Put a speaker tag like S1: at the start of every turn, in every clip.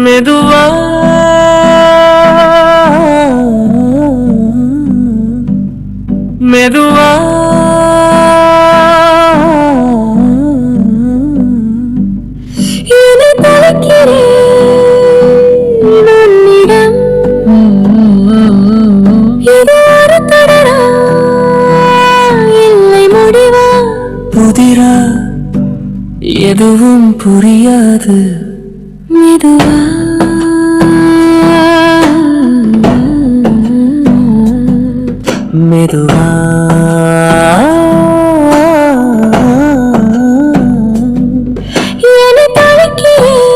S1: மெதுவா மெதுவா
S2: என்னை தொலைக்கிறேன் உன்னிடம். இது ஒரு தொடரா இல்லை முடிவா?
S1: புதிரா எதுவும் புரியாது.
S2: மெதுவா
S1: மெதுவா
S2: என்னை தொலைக்கிறேன்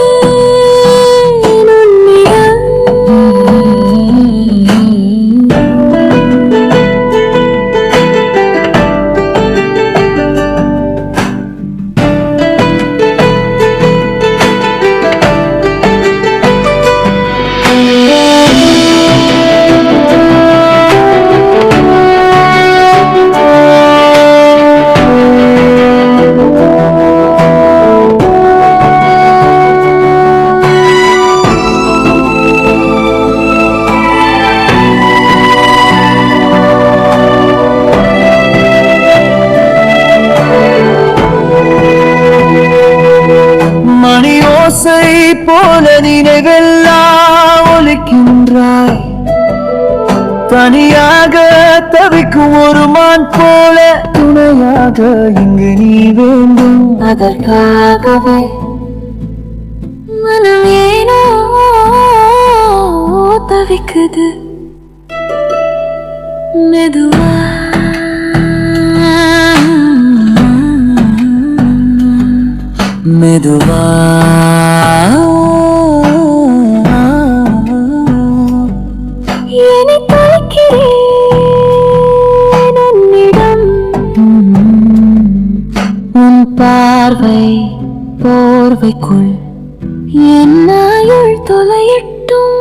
S2: உன்னிடம்.
S1: மணியோசை போல நினைவெல்லாம் ஒலிக்கின்றாய். தனியாக தவிக்கும் ஒரு மான் போல துணையாக இங்கு நீ வேண்டும்.
S2: அதற்காகவே மனம் ஏனோ தவிக்குது. மெதுவா
S1: மெதுவா
S2: என்னை தொலைக்கிறேன் உன்னிடம். உன் பார்வை போர்வைக்குள் என் ஆயுள் தொலையட்டும்.